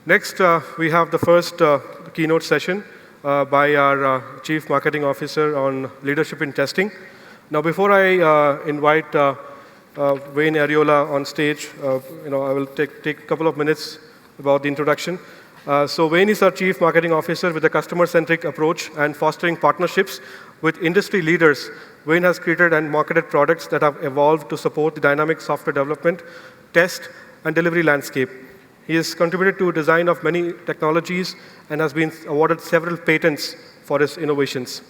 Next, we have the first keynote session by our Chief Marketing Officer on leadership in testing. Now, before I invite Wayne Ariola on stage, I will take a couple of minutes about the introduction. So Wayne is our Chief Marketing Officer with a customer-centric approach and fostering partnerships with industry leaders. Wayne has created and marketed products that have evolved to support the dynamic software development, test, and delivery landscape. He has contributed to design of many technologies and has been awarded several patents for his innovations.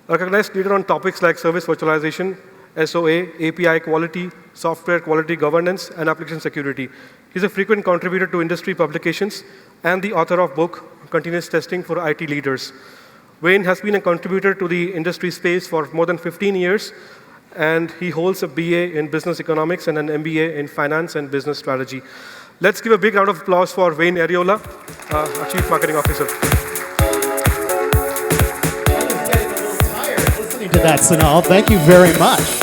A recognized leader on topics like service virtualization, SOA, API quality, software quality governance, and application security. He's a frequent contributor to industry publications and the author of book, Continuous Testing for IT Leaders. Wayne has been a contributor to the industry space for more than 15 years, and he holds a BA in business economics and an MBA in finance and business strategy. Let's give a big round of applause for Wayne Ariola, our Chief Marketing Officer. I was getting a little tired listening to that, Sunal. Thank you very much.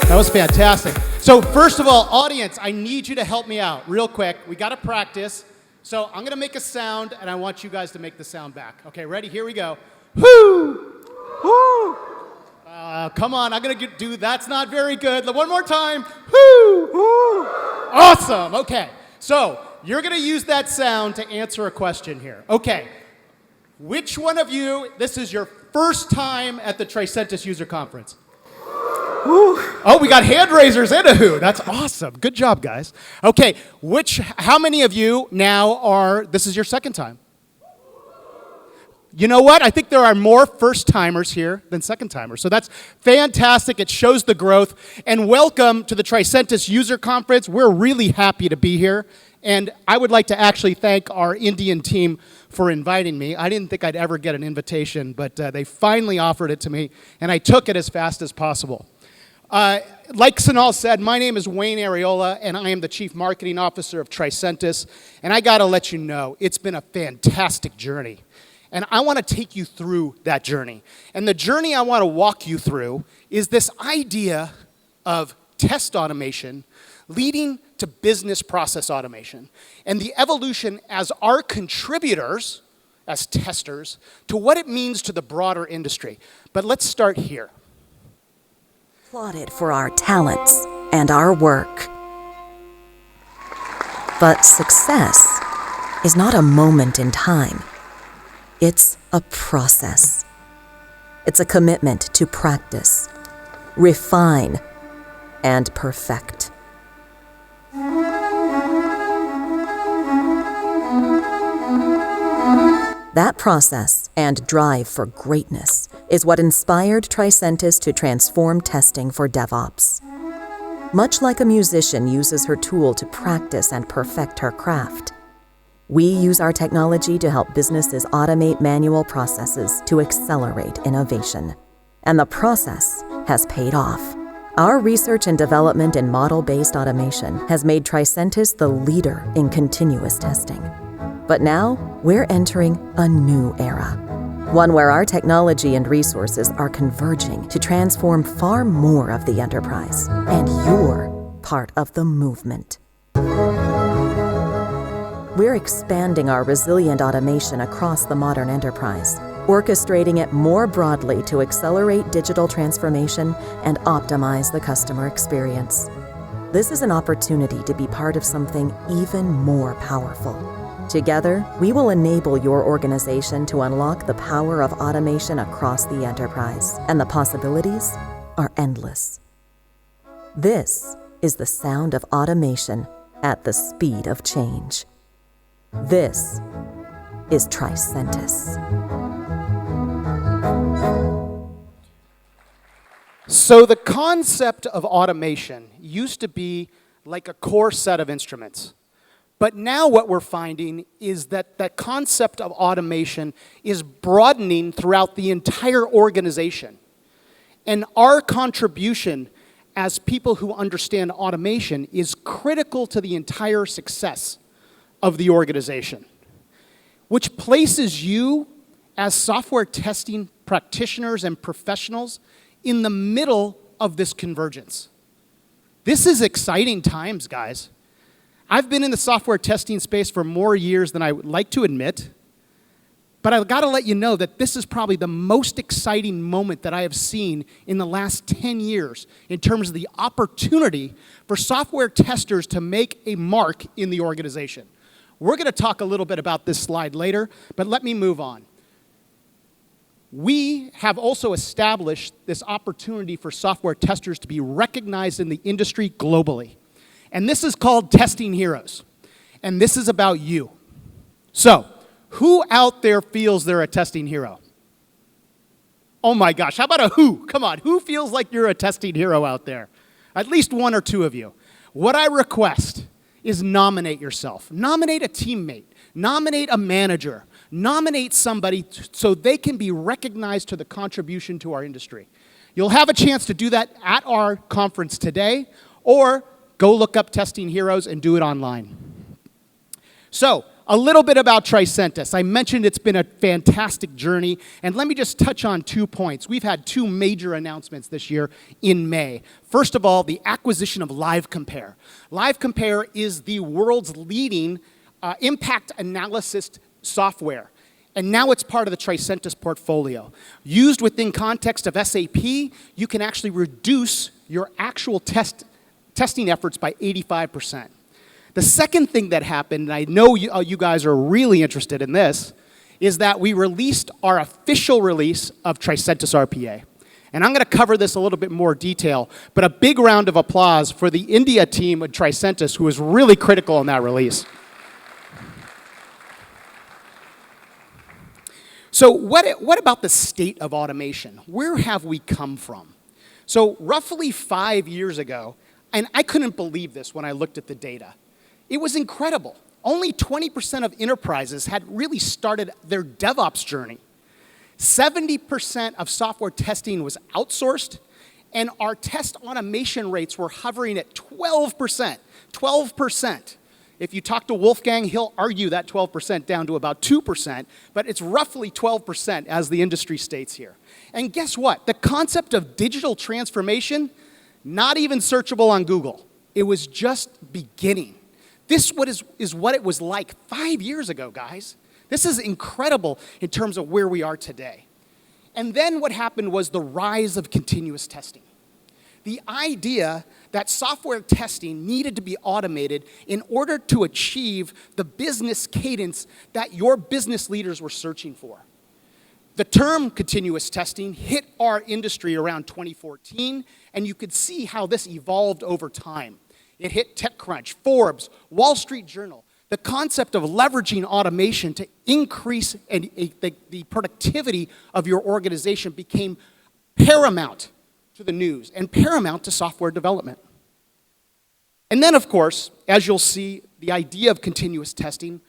That was fantastic. So first of all, audience, I need you to help me out real quick. We got to practice. So I'm going to make a sound, and I want you guys to make the sound back. Okay, ready? Here we go. Whoo! Woo! Come on, I'm going to do, that's not very good. One more time. Whoo! Woo! Awesome. Okay. So you're going to use that sound to answer a question here. Okay. Which one of you, this is your first time at the Tricentis user conference? Woo. Oh, we got hand raisers and a who. That's awesome. Good job, guys. Okay. How many of you now this is your second time? You know what? I think there are more first-timers here than second-timers. So that's fantastic. It shows the growth. And welcome to the Tricentis User Conference. We're really happy to be here. And I would like to actually thank our Indian team for inviting me. I didn't think I'd ever get an invitation, but they finally offered it to me, and I took it as fast as possible. Like Sunal said, my name is Wayne Ariola, and I am the Chief Marketing Officer of Tricentis. And I got to let you know, it's been a fantastic journey. And I want to take you through that journey. And the journey I want to walk you through is this idea of test automation leading to business process automation and the evolution as our contributors, as testers, to what it means to the broader industry. But let's start here. Applauded for our talents and our work. But success is not a moment in time. It's a process. It's a commitment to practice, refine, and perfect. That process and drive for greatness is what inspired Tricentis to transform testing for DevOps. Much like a musician uses her tool to practice and perfect her craft, we use our technology to help businesses automate manual processes to accelerate innovation. And the process has paid off. Our research and development in model-based automation has made Tricentis the leader in continuous testing. But now, we're entering a new era. One where our technology and resources are converging to transform far more of the enterprise. And you're part of the movement. We're expanding our resilient automation across the modern enterprise, orchestrating it more broadly to accelerate digital transformation and optimize the customer experience. This is an opportunity to be part of something even more powerful. Together, we will enable your organization to unlock the power of automation across the enterprise, and the possibilities are endless. This is the sound of automation at the speed of change. This is Tricentis. So the concept of automation used to be like a core set of instruments. But now what we're finding is that that concept of automation is broadening throughout the entire organization. And our contribution as people who understand automation is critical to the entire success of the organization, which places you as software testing practitioners and professionals in the middle of this convergence. This is exciting times, guys. I've been in the software testing space for more years than I would like to admit, but I've got to let you know that this is probably the most exciting moment that I have seen in the last 10 years in terms of the opportunity for software testers to make a mark in the organization. We're going to talk a little bit about this slide later, but let me move on. We have also established this opportunity for software testers to be recognized in the industry globally. And this is called Testing Heroes. And this is about you. So, who out there feels they're a testing hero? Oh my gosh, how about a who? Come on, who feels like you're a testing hero out there? At least one or two of you. What I request is nominate yourself. Nominate a teammate. Nominate a manager. Nominate somebody so they can be recognized to the contribution to our industry. You'll have a chance to do that at our conference today, or go look up Testing Heroes and do it online. So, a little bit about Tricentis. I mentioned it's been a fantastic journey, and let me just touch on 2 points. We've had 2 major announcements this year in May. First of all, the acquisition of LiveCompare. LiveCompare is the world's leading impact analysis software, and now it's part of the Tricentis portfolio. Used within context of SAP, you can actually reduce your actual testing efforts by 85%. The second thing that happened, and I know you guys are really interested in this, is that we released our official release of Tricentis RPA. And I'm going to cover this a little bit more detail, but a big round of applause for the India team at Tricentis, who was really critical in that release. So what about the state of automation? Where have we come from? So roughly 5 years ago, and I couldn't believe this when I looked at the data, it was incredible. Only 20% of enterprises had really started their DevOps journey. 70% of software testing was outsourced, and our test automation rates were hovering at 12%. 12%. If you talk to Wolfgang, he'll argue that 12% down to about 2%, but it's roughly 12% as the industry states here. And guess what? The concept of digital transformation, not even searchable on Google. It was just beginning. This is what it was like 5 years ago, guys. This is incredible in terms of where we are today. And then what happened was the rise of continuous testing. The idea that software testing needed to be automated in order to achieve the business cadence that your business leaders were searching for. The term continuous testing hit our industry around 2014, and you could see how this evolved over time. It hit TechCrunch, Forbes, Wall Street Journal. The concept of leveraging automation to increase the productivity of your organization became paramount to the news and paramount to software development. And then, of course, as you'll see, the idea of continuous testing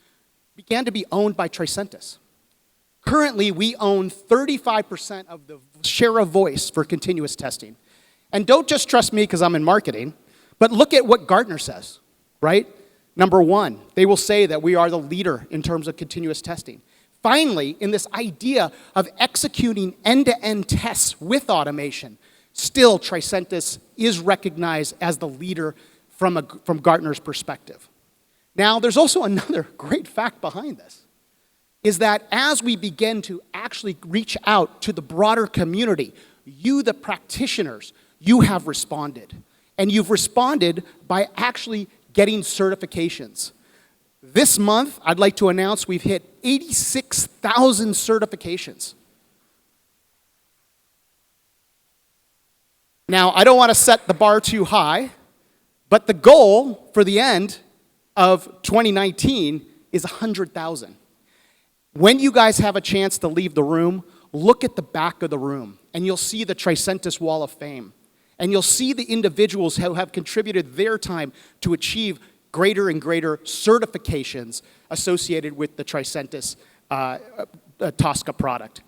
began to be owned by Tricentis. Currently, we own 35% of the share of voice for continuous testing. And don't just trust me because I'm in marketing, but look at what Gartner says, right? Number one, they will say that we are the leader in terms of continuous testing. Finally, in this idea of executing end-to-end tests with automation, still Tricentis is recognized as the leader from Gartner's perspective. Now, there's also another great fact behind this, is that as we begin to actually reach out to the broader community, you, the practitioners, you have responded. And you've responded by actually getting certifications. This month, I'd like to announce we've hit 86,000 certifications. Now, I don't want to set the bar too high, but the goal for the end of 2019 is 100,000. When you guys have a chance to leave the room, look at the back of the room, and you'll see the Tricentis Wall of Fame. And you'll see the individuals who have contributed their time to achieve greater and greater certifications associated with the Tricentis Tosca product.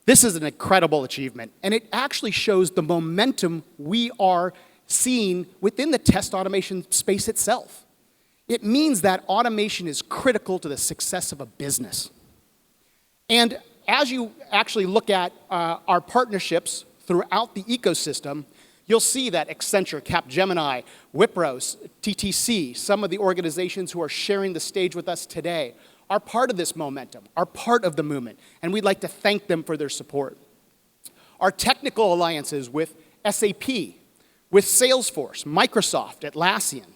This is an incredible achievement, and it actually shows the momentum we are seeing within the test automation space itself. It means that automation is critical to the success of a business. And as you actually look at our partnerships throughout the ecosystem, You'll see that Accenture, Capgemini, Wipro, TTC, some of the organizations who are sharing the stage with us today are part of this momentum, are part of the movement, and we'd like to thank them for their support. Our technical alliances with SAP, with Salesforce, Microsoft, Atlassian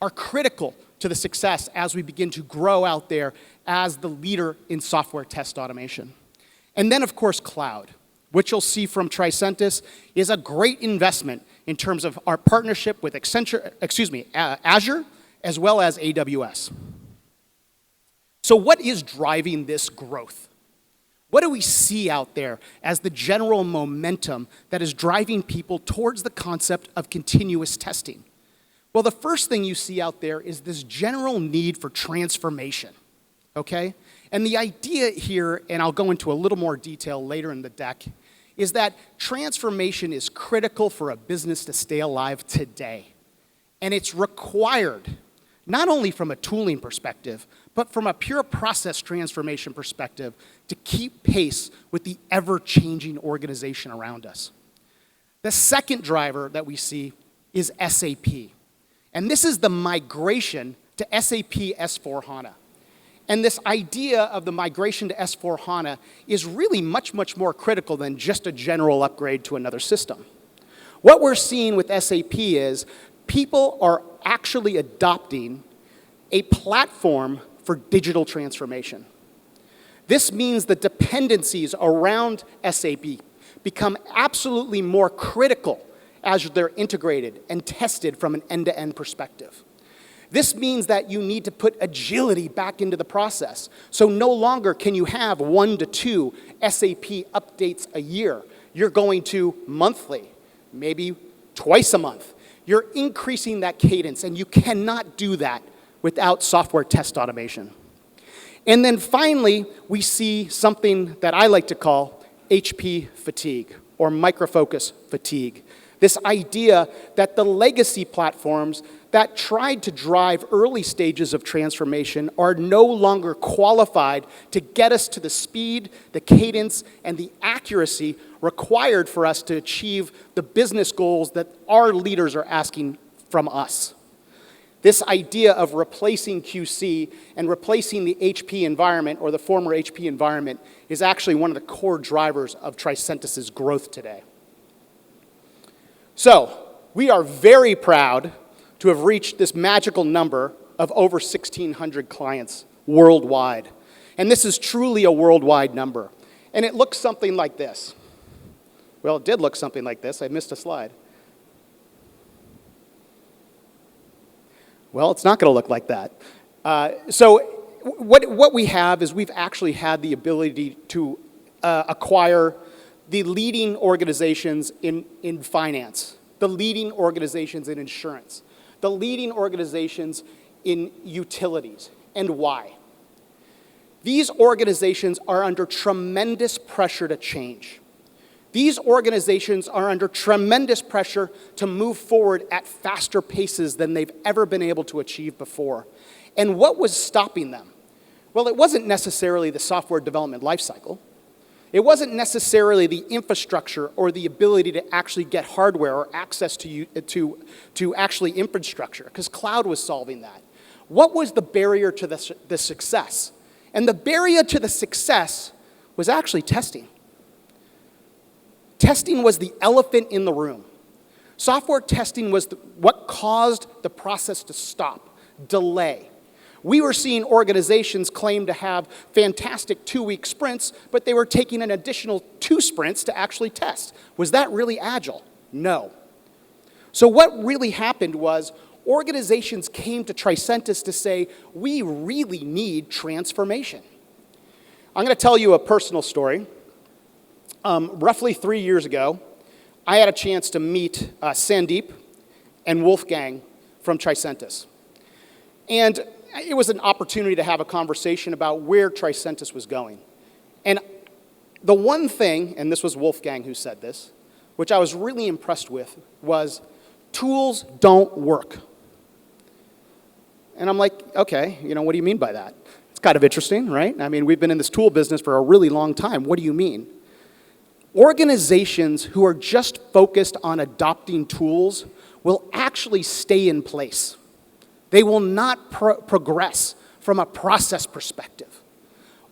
are critical to the success as we begin to grow out there as the leader in software test automation. And then, of course, cloud, which you'll see from Tricentis is a great investment in terms of our partnership with Azure, as well as AWS. So what is driving this growth? What do we see out there as the general momentum that is driving people towards the concept of continuous testing? Well, the first thing you see out there is this general need for transformation, okay? And the idea here, and I'll go into a little more detail later in the deck, is that transformation is critical for a business to stay alive today. And it's required, not only from a tooling perspective, but from a pure process transformation perspective to keep pace with the ever-changing organization around us. The second driver that we see is SAP. And this is the migration to SAP S4 Hana. And this idea of the migration to S4 Hana is really much, much more critical than just a general upgrade to another system. What we're seeing with SAP is people are actually adopting a platform for digital transformation. This means the dependencies around SAP become absolutely more critical as they're integrated and tested from an end-to-end perspective. This means that you need to put agility back into the process. So no longer can you have 1 to 2 SAP updates a year. You're going to monthly, maybe twice a month. You're increasing that cadence, and you cannot do that without software test automation. And then finally, we see something that I like to call HP fatigue, or microfocus fatigue. This idea that the legacy platforms that tried to drive early stages of transformation are no longer qualified to get us to the speed, the cadence, and the accuracy required for us to achieve the business goals that our leaders are asking from us. This idea of replacing QC and replacing the HP environment, or the former HP environment, is actually one of the core drivers of Tricentis' growth today. So, we are very proud to have reached this magical number of over 1,600 clients worldwide. And this is truly a worldwide number. And it looks something like this. Well, it did look something like this. I missed a slide. Well, it's not going to look like that. So what we have is we've actually had the ability to acquire the leading organizations in finance, the leading organizations in insurance, the leading organizations in utilities. And why? These organizations are under tremendous pressure to change. These organizations are under tremendous pressure to move forward at faster paces than they've ever been able to achieve before. And what was stopping them? Well, it wasn't necessarily the software development lifecycle. It wasn't necessarily the infrastructure or the ability to actually get hardware or access to actually infrastructure, because cloud was solving that. What was the barrier to the success? And the barrier to the success was actually testing. Testing was the elephant in the room. Software testing was what caused the process to stop, delay. We were seeing organizations claim to have fantastic 2-week sprints, but they were taking an additional 2 sprints to actually test. Was that really agile? No. So what really happened was organizations came to Tricentis to say, we really need transformation. I'm going to tell you a personal story. Roughly 3 years ago, I had a chance to meet Sandeep and Wolfgang from Tricentis. And it was an opportunity to have a conversation about where Tricentis was going. And the one thing, and this was Wolfgang who said this, which I was really impressed with, was tools don't work. And I'm like, okay, what do you mean by that? It's kind of interesting, right? I mean, we've been in this tool business for a really long time. What do you mean? Organizations who are just focused on adopting tools will actually stay in place. They will not progress from a process perspective.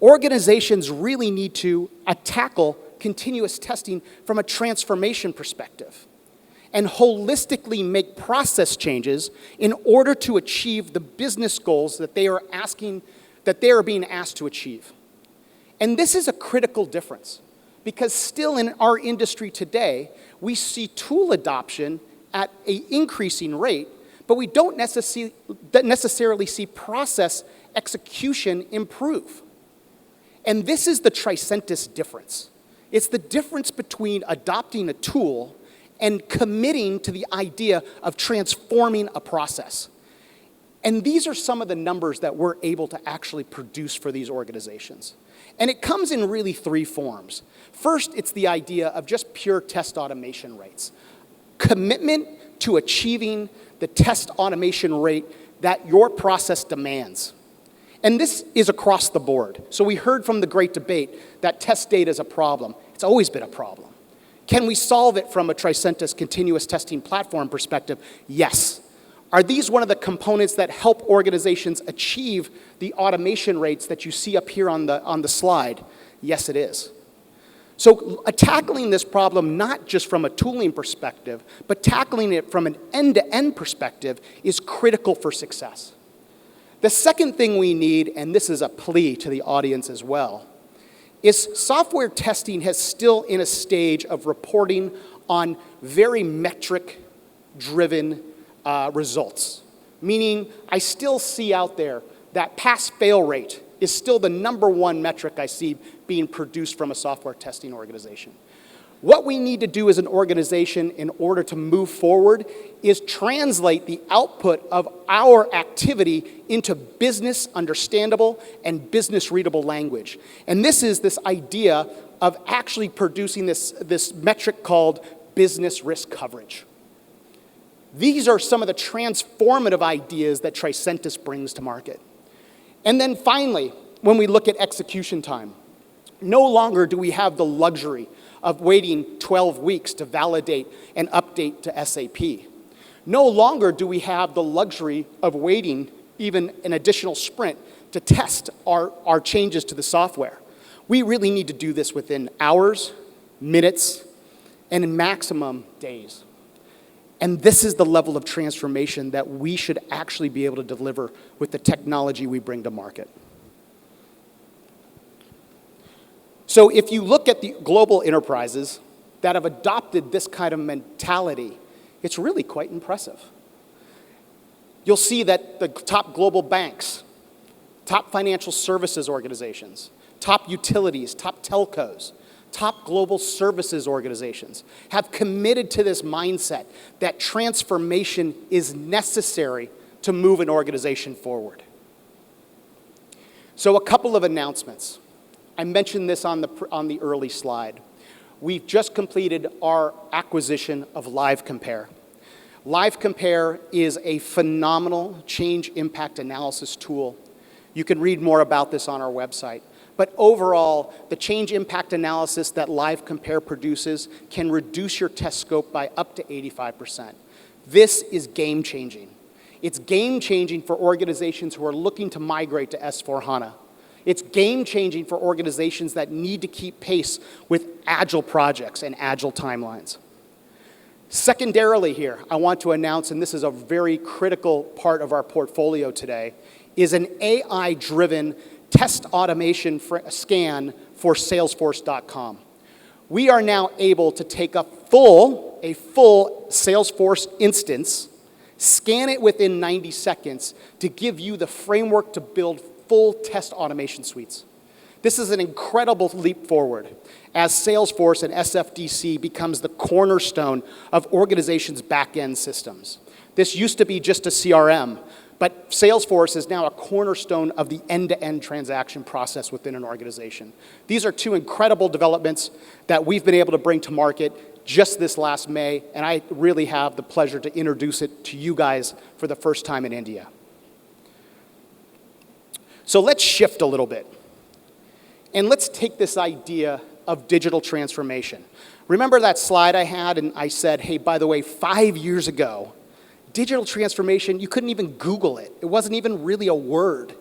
Organizations really need to tackle continuous testing from a transformation perspective and holistically make process changes in order to achieve the business goals that they are being asked to achieve. And this is a critical difference because still in our industry today, we see tool adoption at an increasing rate, but we don't necessarily see process execution improve. And this is the Tricentis difference. It's the difference between adopting a tool and committing to the idea of transforming a process. And these are some of the numbers that we're able to actually produce for these organizations. And it comes in really three forms. First, it's the idea of just pure test automation rates. Commitment to achieving the test automation rate that your process demands. And this is across the board. So we heard from the great debate that test data is a problem. It's always been a problem. Can we solve it from a Tricentis continuous testing platform perspective? Yes. Are these one of the components that help organizations achieve the automation rates that you see up here on the slide? Yes, it is. So tackling this problem not just from a tooling perspective, but tackling it from an end-to-end perspective is critical for success. The second thing we need, and this is a plea to the audience as well, is software testing has still in a stage of reporting on very metric-driven results. Meaning, I still see out there that pass-fail rate is still the #1 metric I see being produced from a software testing organization. What we need to do as an organization in order to move forward is translate the output of our activity into business understandable and business readable language. And this is this idea of actually producing this metric called business risk coverage. These are some of the transformative ideas that Tricentis brings to market. And then finally, when we look at execution time, no longer do we have the luxury of waiting 12 weeks to validate and update to SAP. No longer do we have the luxury of waiting even an additional sprint to test our changes to the software. We really need to do this within hours, minutes, and in maximum days. And this is the level of transformation that we should actually be able to deliver with the technology we bring to market. So if you look at the global enterprises that have adopted this kind of mentality, it's really quite impressive. You'll see that the top global banks, top financial services organizations, top utilities, top telcos, top global services organizations have committed to this mindset that transformation is necessary to move an organization forward. So a couple of announcements. I mentioned this on the early slide. We've just completed our acquisition of LiveCompare. LiveCompare is a phenomenal change impact analysis tool. You can read more about this on our website. But overall, the change impact analysis that LiveCompare produces can reduce your test scope by up to 85%. This is game-changing. It's game-changing for organizations who are looking to migrate to S4 HANA. It's game-changing for organizations that need to keep pace with agile projects and agile timelines. Secondarily here, I want to announce, and this is a very critical part of our portfolio today, is an AI-driven test automation scan for Salesforce.com. We are now able to take a full Salesforce instance, scan it within 90 seconds to give you the framework to build full test automation suites. This is an incredible leap forward as Salesforce and SFDC becomes the cornerstone of organizations' back-end systems. This used to be just a CRM, but Salesforce is now a cornerstone of the end-to-end transaction process within an organization. These are two incredible developments that we've been able to bring to market just this last May, and I really have the pleasure to introduce it to you guys for the first time in India. So let's shift a little bit. And let's take this idea of digital transformation. Remember that slide I had and I said, hey, by the way, 5 years ago, digital transformation, you couldn't even Google it. It wasn't even really a word.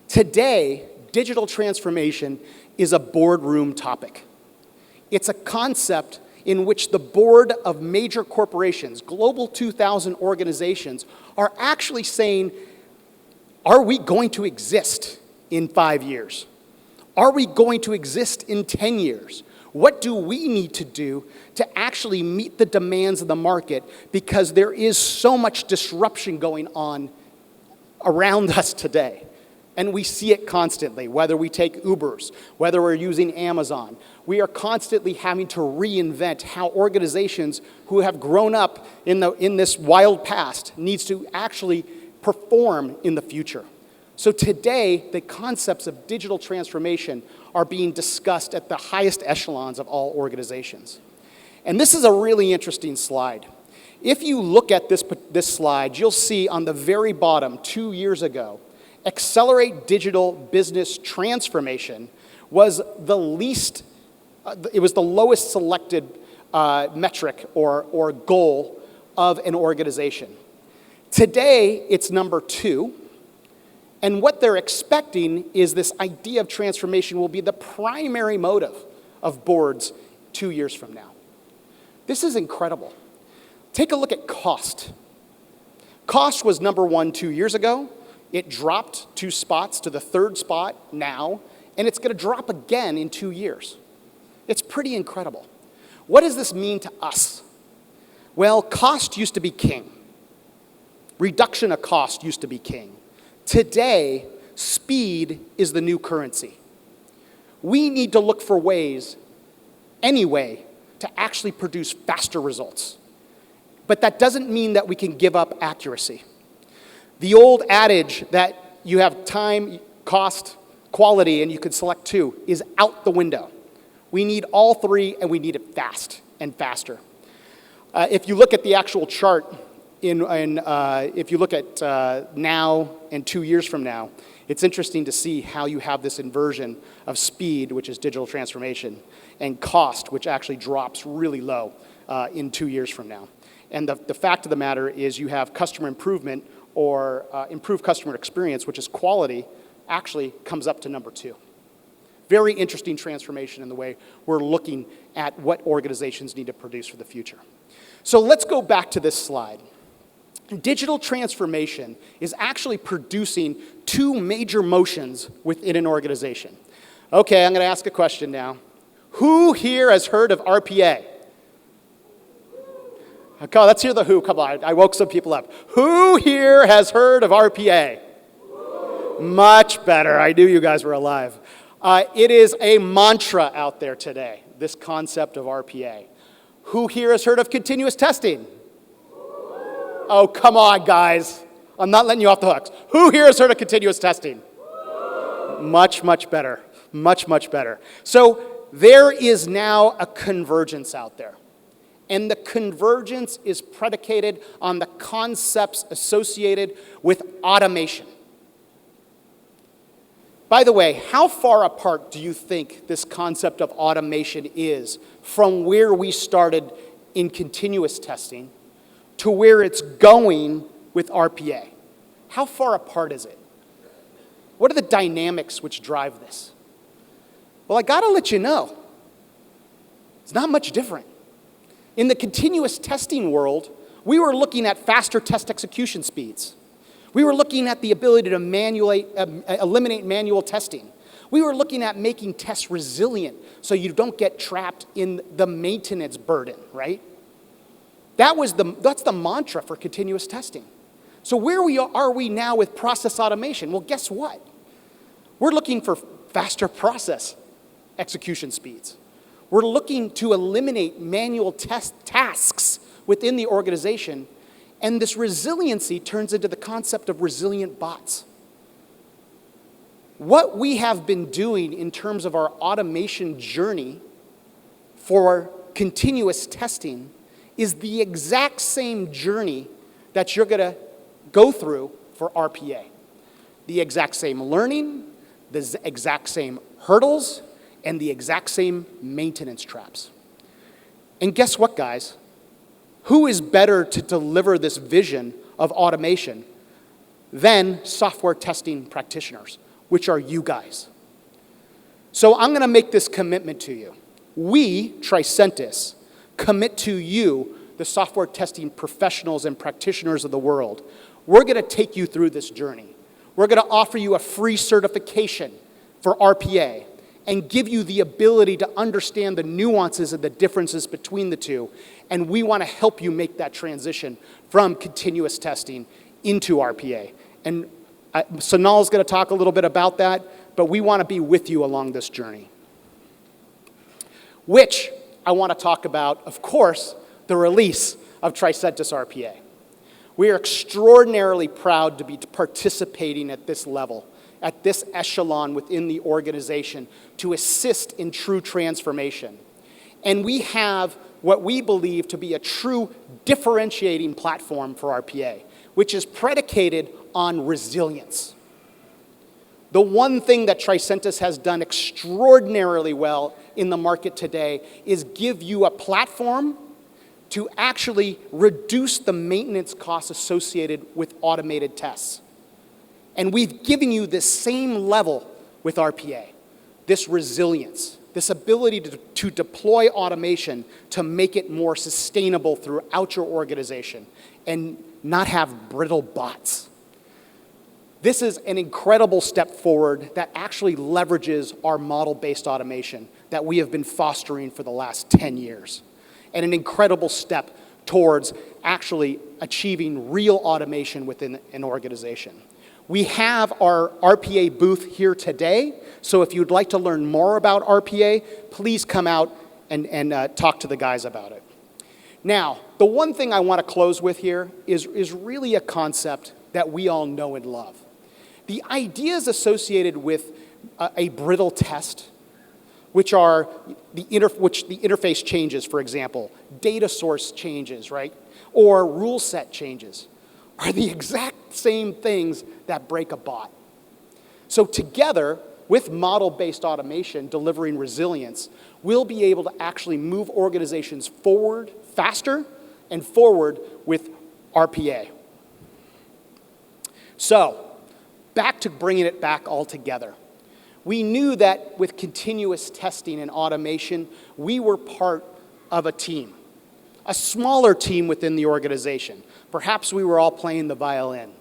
Today, digital transformation is a boardroom topic. It's a concept in which the board of major corporations, Global 2000 organizations, are actually saying, are we going to exist in 5 years? Are we going to exist in 10 years? What do we need to do to actually meet the demands of the market? Because there is so much disruption going on around us today. And we see it constantly, whether we take Ubers, whether we're using Amazon. We are constantly having to reinvent how organizations who have grown up in this wild past needs to actually perform in the future. So today, the concepts of digital transformation are being discussed at the highest echelons of all organizations. And this is a really interesting slide. If you look at this slide, you'll see on the very bottom, 2 years ago, Accelerate Digital Business Transformation was the least, it was the lowest selected metric or goal of an organization. Today, it's number 2. And what they're expecting is this idea of transformation will be the primary motive of boards 2 years from now. This is incredible. Take a look at cost. Cost was number 1 2 years ago. It dropped 2 spots to the 3rd spot now, and it's going to drop again in 2 years. It's pretty incredible. What does this mean to us? Well, cost used to be king. Reduction of cost used to be king. Today, speed is the new currency. We need to look for ways, any way, to actually produce faster results. But that doesn't mean that we can give up accuracy. The old adage that you have time, cost, quality, and you can select 2 is out the window. We need all 3, and we need it fast and faster. If you look at the actual chart, if you look at now and 2 years from now, it's interesting to see how you have this inversion of speed, which is digital transformation, and cost, which actually drops really low in 2 years from now. And the fact of the matter is you have customer improvement or improved customer experience, which is quality, actually comes up to number 2. Very interesting transformation in the way we're looking at what organizations need to produce for the future. So let's go back to this slide. Digital transformation is actually producing 2 major motions within an organization. Okay, I'm going to ask a question now. Who here has heard of RPA? Okay, let's hear the who. Come on, I woke some people up. Who here has heard of RPA? Much better. I knew you guys were alive. It is a mantra out there today, this concept of RPA. Who here has heard of continuous testing? Oh, come on, guys. I'm not letting you off the hooks. Who here has heard of continuous testing? Much, much better. Much, much better. So there is now a convergence out there. And the convergence is predicated on the concepts associated with automation. By the way, how far apart do you think this concept of automation is from where we started in continuous testing to where it's going with RPA? How far apart is it? What are the dynamics which drive this? Well, I gotta let you know, it's not much different. In the continuous testing world, we were looking at faster test execution speeds. We were looking at the ability to eliminate manual testing. We were looking at making tests resilient so you don't get trapped in the maintenance burden, right? That's the mantra for continuous testing. So where are we now with process automation? Well, guess what? We're looking for faster process execution speeds. We're looking to eliminate manual tasks within the organization, and this resiliency turns into the concept of resilient bots. What we have been doing in terms of our automation journey for continuous testing is the exact same journey that you're going to go through for RPA. The exact same learning, the exact same hurdles, and the exact same maintenance traps. And guess what, guys? Who is better to deliver this vision of automation than software testing practitioners, which are you guys? So I'm going to make this commitment to you. We, Tricentis, commit to you, the software testing professionals and practitioners of the world. We're going to take you through this journey. We're going to offer you a free certification for RPA and give you the ability to understand the nuances and the differences between the two. And we want to help you make that transition from continuous testing into RPA. And Sonal is going to talk a little bit about that, but we want to be with you along this journey. Which I want to talk about, of course, the release of Tricentis RPA. We are extraordinarily proud to be participating at this level, at this echelon within the organization to assist in true transformation. And we have what we believe to be a true differentiating platform for RPA, which is predicated on resilience. The one thing that Tricentis has done extraordinarily well in the market today is give you a platform to actually reduce the maintenance costs associated with automated tests. And we've given you this same level with RPA, this resilience, this ability to deploy automation to make it more sustainable throughout your organization and not have brittle bots. This is an incredible step forward that actually leverages our model-based automation that we have been fostering for the last 10 years. And an incredible step towards actually achieving real automation within an organization. We have our RPA booth here today, so if you'd like to learn more about RPA, please come out and talk to the guys about it. Now, the one thing I want to close with here is really a concept that we all know and love. The ideas associated with a brittle test, which are the interface changes, for example, data source changes, right? Or rule set changes, are the exact same things that break a bot. So together, with model-based automation delivering resilience, we'll be able to actually move organizations forward faster and forward with RPA. So, back to bringing it back all together. We knew that with continuous testing and automation, we were part of a team, a smaller team within the organization. Perhaps we were all playing the violin.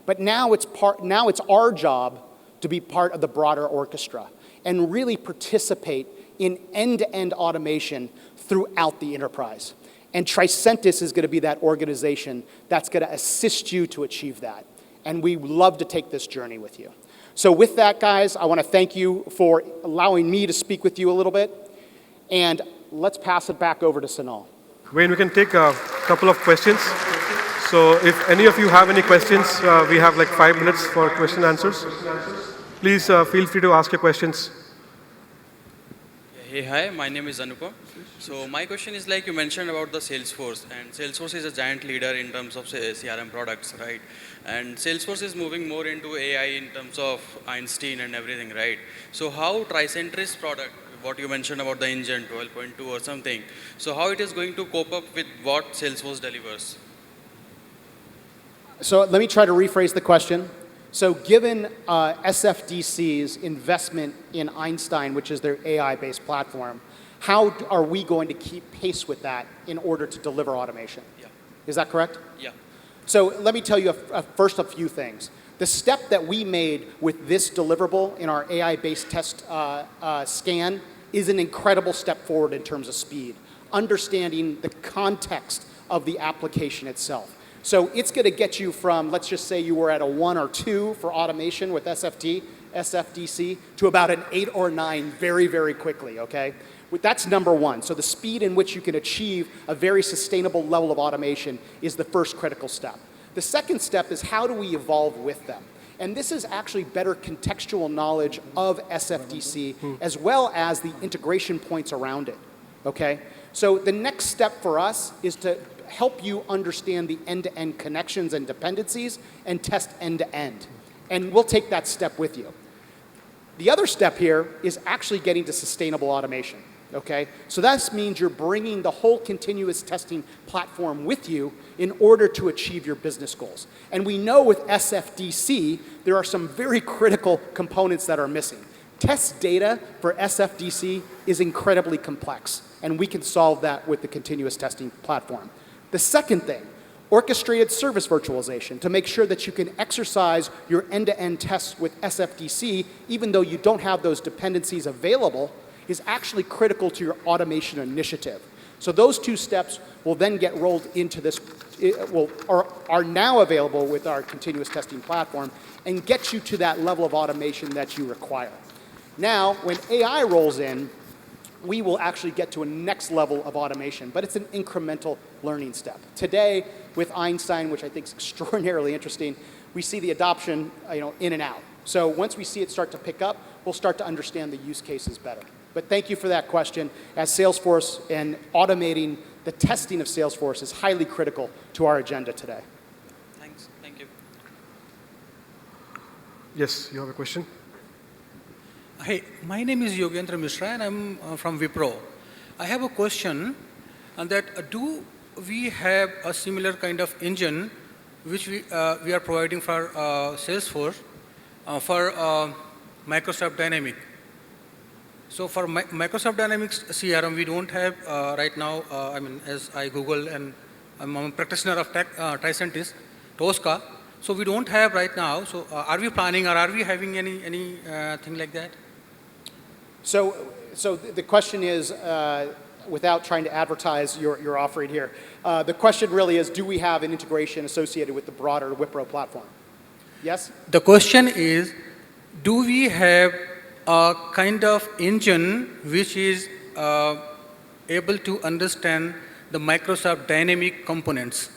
But now it's our job to be part of the broader orchestra and really participate in end-to-end automation throughout the enterprise. And Tricentis is going to be that organization that's going to assist you to achieve that. And we love to take this journey with you. So with that, guys, I want to thank you for allowing me to speak with you a little bit. And let's pass it back over to Sonal. Wayne, we can take a couple of questions. So if any of you have any questions, we have like 5 minutes for question and answers. Please feel free to ask your questions. Hey, hi, my name is Anupam. So my question is like you mentioned about the Salesforce, and Salesforce is a giant leader in terms of CRM products, right? And Salesforce is moving more into AI in terms of Einstein and everything, right? So how Tricentis product, what you mentioned about the engine 12.2 or something, so how it is going to cope up with what Salesforce delivers? So let me try to rephrase the question. So given SFDC's investment in Einstein, which is their AI-based platform, how are we going to keep pace with that in order to deliver automation? Yeah. Is that correct? Yeah. So let me tell you first a few things. The step that we made with this deliverable in our AI-based test scan is an incredible step forward in terms of speed, understanding the context of the application itself. So it's going to get you from, let's just say you were at a 1 or 2 for automation with SFDC, to about an 8 or 9 very, very quickly, okay? That's number one. So the speed in which you can achieve a very sustainable level of automation is the first critical step. The second step is how do we evolve with them? And this is actually better contextual knowledge of SFDC as well as the integration points around it, okay? So the next step for us is to help you understand the end-to-end connections and dependencies and test end-to-end. And we'll take that step with you. The other step here is actually getting to sustainable automation, okay? So that means you're bringing the whole continuous testing platform with you in order to achieve your business goals. And we know with SFDC, there are some very critical components that are missing. Test data for SFDC is incredibly complex, and we can solve that with the continuous testing platform. The second thing, orchestrated service virtualization, to make sure that you can exercise your end-to-end tests with SFDC, even though you don't have those dependencies available, is actually critical to your automation initiative. So those two steps will then get rolled into this, are now available with our continuous testing platform and get you to that level of automation that you require. Now, when AI rolls in, we will actually get to a next level of automation, but it's an incremental learning step. Today, with Einstein, which I think is extraordinarily interesting, we see the adoption, in and out. So once we see it start to pick up, we'll start to understand the use cases better. But thank you for that question. As Salesforce and automating the testing of Salesforce is highly critical to our agenda today. Thanks. Thank you. Yes, you have a question? Hey, my name is Yogendra Mishra and I'm from Wipro. I have a question on that do we have a similar kind of engine which we are providing for Salesforce for Microsoft Dynamics? So for Microsoft Dynamics CRM, we don't have right now, as I Google and I'm a practitioner of Tricentis, Tosca. So we don't have right now. So are we planning or are we having any thing like that? So the question is, without trying to advertise your offering here, the question really is, do we have an integration associated with the broader Wipro platform? Yes? The question is, do we have a kind of engine which is able to understand the Microsoft Dynamic components?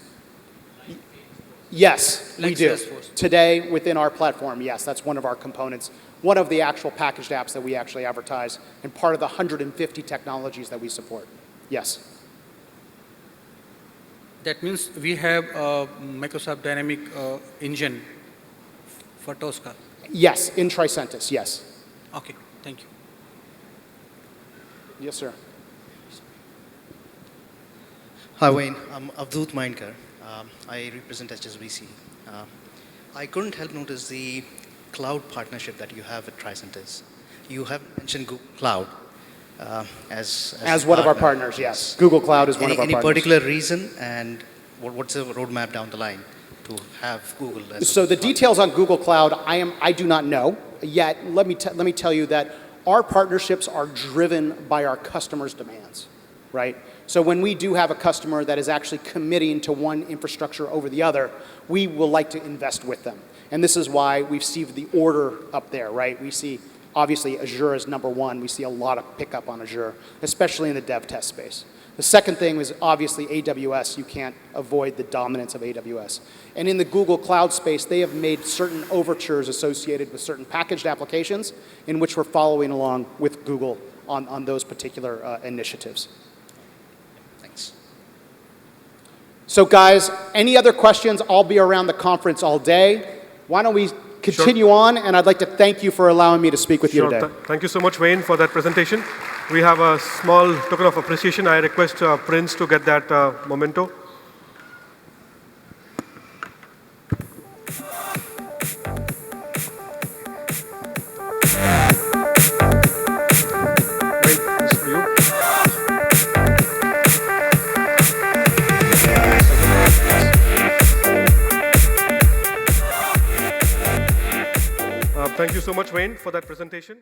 Yes, we Like do. Salesforce. Today, within our platform, yes, that's one of our components. One of the actual packaged apps that we actually advertise, and part of the 150 technologies that we support. Yes. That means we have a Microsoft Dynamic engine for Tosca. Yes, in Tricentis, yes. Okay, thank you. Yes, sir. Hi, Wayne. I'm Avdut Mainkar. I represent HSBC. I couldn't help notice the cloud partnership that you have with Tricentis. You have mentioned Google Cloud as As one of our partners, yes. Google Cloud is one of our any partners. particular reason, and what's the roadmap down the line to have Google as So the details on Google Cloud, I do not know yet. Let me tell you that our partnerships are driven by our customers' demands, right? So when we do have a customer that is actually committing to one infrastructure over the other, we will like to invest with them. And this is why we've seen the order up there, right? We see, obviously, Azure is number one. We see a lot of pickup on Azure, especially in the dev test space. The second thing is obviously AWS. You can't avoid the dominance of AWS. And in the Google Cloud space, they have made certain overtures associated with certain packaged applications in which we're following along with Google on those particular initiatives. Thanks. So guys, any other questions? I'll be around the conference all day. Why don't we continue on, and I'd like to thank you for allowing me to speak with you today. Thank you so much, Wayne, for that presentation. We have a small token of appreciation. I request Prince to get that memento. Wayne, this is for you. Thank you so much, Wayne, for that presentation.